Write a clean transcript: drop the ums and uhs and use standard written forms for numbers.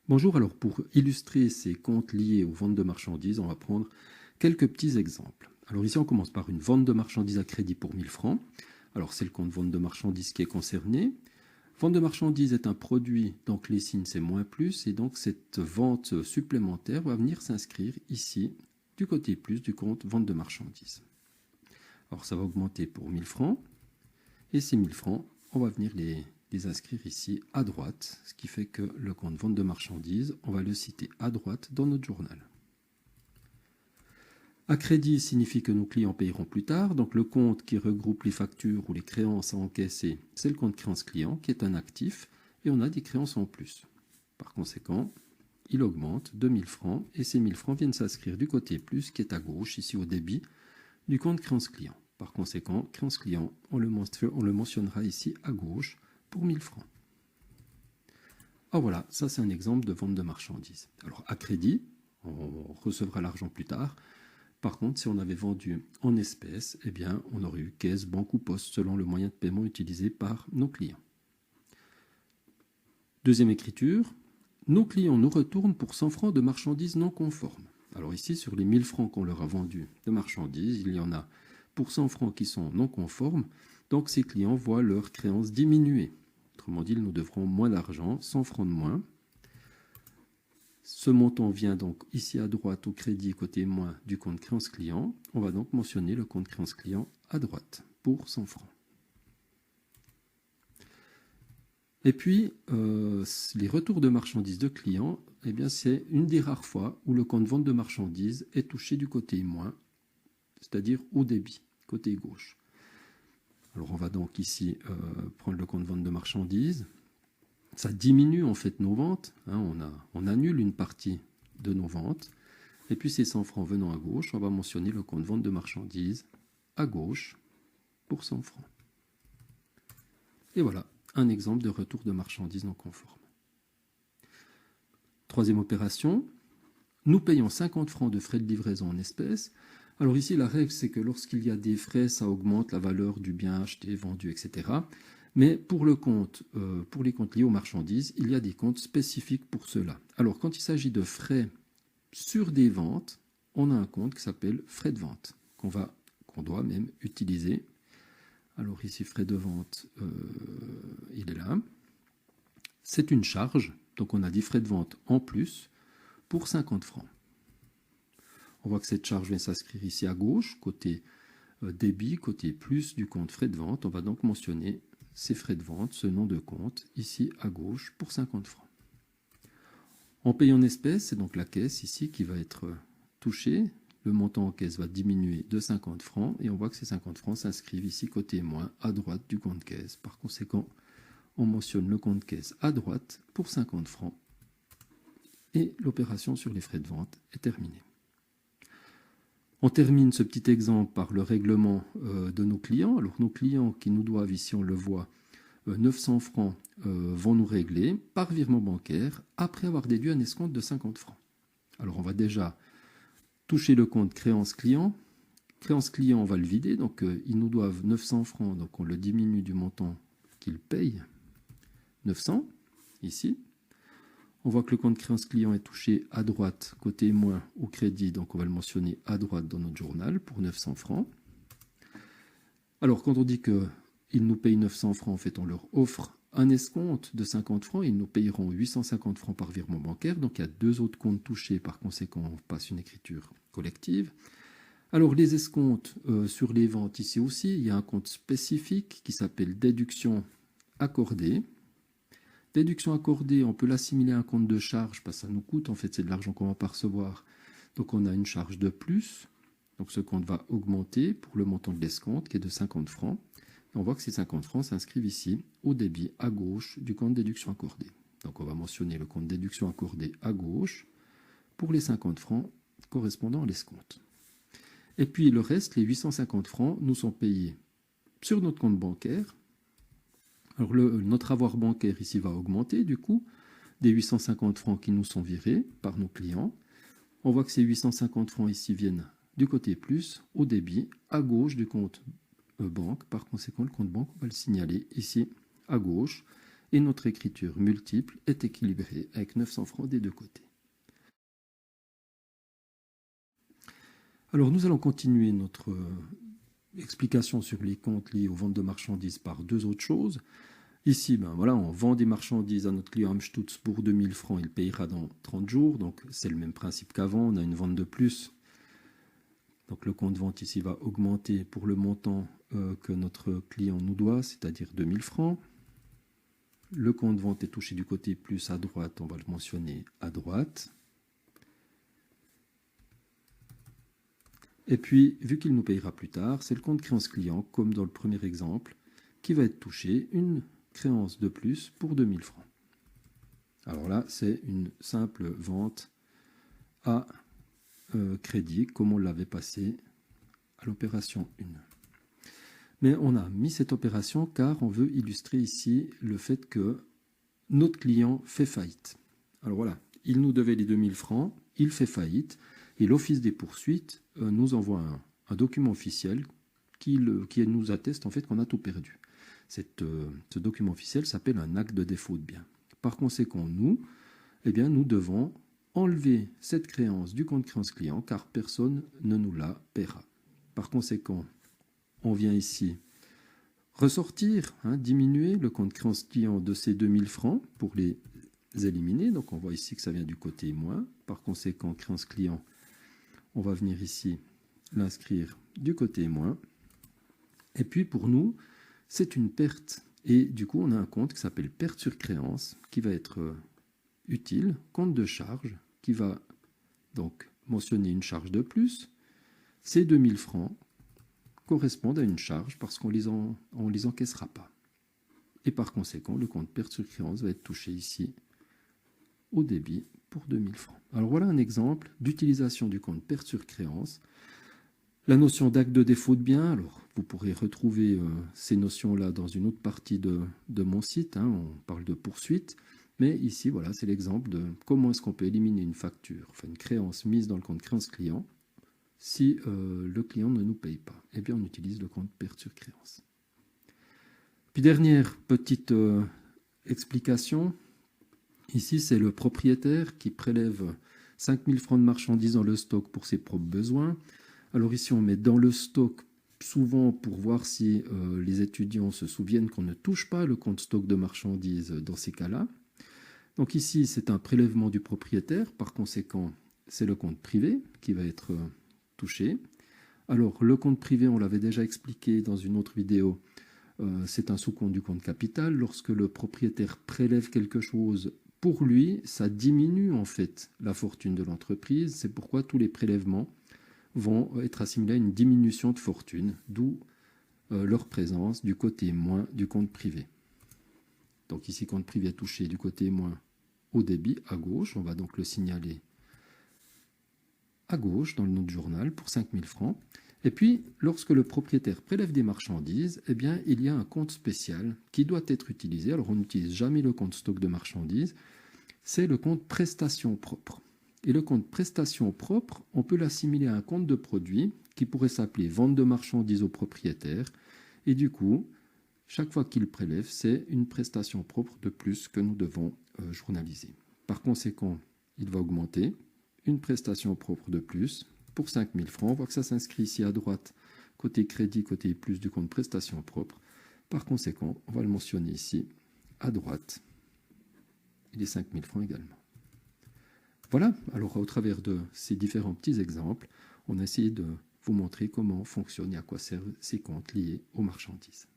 Bonjour, alors pour illustrer ces comptes liés aux ventes de marchandises, on va prendre quelques petits exemples. Alors ici, on commence par une vente de marchandises à crédit pour 1000 francs. Alors c'est le compte vente de marchandises qui est concerné. Vente de marchandises est un produit, donc les signes c'est moins plus, et donc cette vente supplémentaire va venir s'inscrire ici, du côté plus du compte vente de marchandises. Alors ça va augmenter pour 1000 francs, et ces 1000 francs, on va venir les inscrire ici à droite, ce qui fait que le compte vente de marchandises, on va le citer à droite dans notre journal. À crédit signifie que nos clients payeront plus tard, donc le compte qui regroupe les factures ou les créances à encaisser, c'est le compte créance client qui est un actif et on a des créances en plus. Par conséquent, il augmente de 1000 francs et ces 1000 francs viennent s'inscrire du côté plus qui est à gauche, ici au débit du compte créance client. Par conséquent, créance client, on le mentionnera ici à gauche pour 1000 francs. Ah voilà, ça c'est un exemple de vente de marchandises. Alors à crédit, on recevra l'argent plus tard. Par contre, si on avait vendu en espèces, eh bien, on aurait eu caisse, banque ou poste selon le moyen de paiement utilisé par nos clients. Deuxième écriture, nos clients nous retournent pour 100 francs de marchandises non conformes. Alors ici, sur les 1000 francs qu'on leur a vendus de marchandises, il y en a pour 100 francs qui sont non conformes. Donc ces clients voient leurs créances diminuer. Autrement dit, ils nous devront moins d'argent, 100 francs de moins. Ce montant vient donc ici à droite au crédit côté moins du compte créance client. On va donc mentionner le compte créance client à droite pour 100 francs. Et puis, les retours de marchandises de clients, eh bien, c'est une des rares fois où le compte vente de marchandises est touché du côté moins, c'est-à-dire au débit, côté gauche. Alors on va donc ici prendre le compte vente de marchandises. Ça diminue en fait nos ventes, hein, on annule une partie de nos ventes. Et puis ces 100 francs venant à gauche, on va mentionner le compte vente de marchandises à gauche pour 100 francs. Et voilà, un exemple de retour de marchandises non conformes. Troisième opération, nous payons 50 francs de frais de livraison en espèces. Alors ici, la règle, c'est que lorsqu'il y a des frais, ça augmente la valeur du bien acheté, vendu, etc. Mais pour les comptes liés aux marchandises, il y a des comptes spécifiques pour cela. Alors, quand il s'agit de frais sur des ventes, on a un compte qui s'appelle frais de vente, qu'on doit même utiliser. Alors ici, frais de vente, il est là. C'est une charge, donc on a des frais de vente en plus pour 50 francs. On voit que cette charge vient s'inscrire ici à gauche, côté débit, côté plus du compte frais de vente. On va donc mentionner ces frais de vente, ce nom de compte, ici à gauche pour 50 francs. En payant en espèces, c'est donc la caisse ici qui va être touchée. Le montant en caisse va diminuer de 50 francs et on voit que ces 50 francs s'inscrivent ici côté moins à droite du compte caisse. Par conséquent, on mentionne le compte caisse à droite pour 50 francs et l'opération sur les frais de vente est terminée. On termine ce petit exemple par le règlement de nos clients. Alors nos clients qui nous doivent, ici on le voit, 900 francs vont nous régler par virement bancaire après avoir déduit un escompte de 50 francs. Alors on va déjà toucher le compte créance client. Créance client, on va le vider, donc ils nous doivent 900 francs, donc on le diminue du montant qu'ils payent, 900, ici. On voit que le compte créance client est touché à droite, côté moins au crédit, donc on va le mentionner à droite dans notre journal pour 900 francs. Alors quand on dit qu'ils nous payent 900 francs, en fait on leur offre un escompte de 50 francs, ils nous payeront 850 francs par virement bancaire, donc il y a deux autres comptes touchés, par conséquent on passe une écriture collective. Alors les escomptes sur les ventes ici aussi, il y a un compte spécifique qui s'appelle déduction accordée. Déduction accordée, on peut l'assimiler à un compte de charge parce que ça nous coûte, en fait c'est de l'argent qu'on ne va pas recevoir. Donc on a une charge de plus, donc ce compte va augmenter pour le montant de l'escompte qui est de 50 francs. Et on voit que ces 50 francs s'inscrivent ici au débit à gauche du compte déduction accordée. Donc on va mentionner le compte déduction accordée à gauche pour les 50 francs correspondant à l'escompte. Et puis le reste, les 850 francs, nous sont payés sur notre compte bancaire. Alors notre avoir bancaire ici va augmenter du coup des 850 francs qui nous sont virés par nos clients. On voit que ces 850 francs ici viennent du côté plus au débit à gauche du compte banque. Par conséquent, le compte banque, on va le signaler ici à gauche. et notre écriture multiple est équilibrée avec 900 francs des deux côtés. Alors nous allons continuer notre explication sur les comptes liés aux ventes de marchandises par deux autres choses. Ici, voilà, on vend des marchandises à notre client Amstutz pour 2000 francs, il payera dans 30 jours, donc c'est le même principe qu'avant, on a une vente de plus. Donc le compte vente ici va augmenter pour le montant que notre client nous doit, c'est-à-dire 2000 francs. Le compte vente est touché du côté plus à droite, on va le mentionner à droite. Et puis, vu qu'il nous payera plus tard, c'est le compte créance client, comme dans le premier exemple, qui va être touché, une créance de plus pour 2000 francs. Alors là, c'est une simple vente à crédit, comme on l'avait passé à l'opération 1. Mais on a mis cette opération car on veut illustrer ici le fait que notre client fait faillite. Alors voilà, il nous devait les 2000 francs, il fait faillite, et l'Office des poursuites nous envoie un document officiel qui nous atteste en fait qu'on a tout perdu. Ce document officiel s'appelle un acte de défaut de bien. Par conséquent, nous devons enlever cette créance du compte créance client car personne ne nous la paiera. Par conséquent, on vient ici ressortir, diminuer le compte créance client de ces 2000 francs pour les éliminer. Donc on voit ici que ça vient du côté moins. Par conséquent, créance client, on va venir ici l'inscrire du côté moins. Et puis pour nous, c'est une perte. Et du coup, on a un compte qui s'appelle perte sur créance qui va être utile, compte de charge, qui va donc mentionner une charge de plus. Ces 2000 francs correspondent à une charge parce qu'on ne les encaissera pas. Et par conséquent, le compte perte sur créance va être touché ici au débit pour 2000 francs. Alors voilà un exemple d'utilisation du compte perte sur créance. La notion d'acte de défaut de bien, alors vous pourrez retrouver ces notions-là dans une autre partie de mon site, on parle de poursuite, mais ici voilà, c'est l'exemple de comment est-ce qu'on peut éliminer une facture, enfin une créance mise dans le compte créance client, si le client ne nous paye pas. Eh bien on utilise le compte perte sur créance. Puis dernière petite explication, ici c'est le propriétaire qui prélève 5000 francs de marchandises dans le stock pour ses propres besoins. Alors ici, on met dans le stock souvent pour voir si les étudiants se souviennent qu'on ne touche pas le compte stock de marchandises dans ces cas-là. Donc ici, c'est un prélèvement du propriétaire. Par conséquent, c'est le compte privé qui va être touché. Alors, le compte privé, on l'avait déjà expliqué dans une autre vidéo, c'est un sous-compte du compte capital. Lorsque le propriétaire prélève quelque chose, pour lui, ça diminue en fait la fortune de l'entreprise. C'est pourquoi tous les prélèvements vont être assimilés à une diminution de fortune, d'où leur présence du côté moins du compte privé. Donc ici, compte privé touché du côté moins au débit à gauche, on va donc le signaler à gauche dans le nom du journal pour 5000 francs. Et puis, lorsque le propriétaire prélève des marchandises, eh bien, il y a un compte spécial qui doit être utilisé. Alors, on n'utilise jamais le compte stock de marchandises, c'est le compte prestation propre. Et le compte prestation propre, on peut l'assimiler à un compte de produit qui pourrait s'appeler vente de marchandises au propriétaire. Et du coup, chaque fois qu'il prélève, c'est une prestation propre de plus que nous devons journaliser. Par conséquent, il va augmenter une prestation propre de plus pour 5000 francs. On voit que ça s'inscrit ici à droite, côté crédit, côté plus du compte prestation propre. Par conséquent, on va le mentionner ici à droite. Et les 5000 francs également. Voilà, alors au travers de ces différents petits exemples, on a essayé de vous montrer comment fonctionnent et à quoi servent ces comptes liés aux marchandises.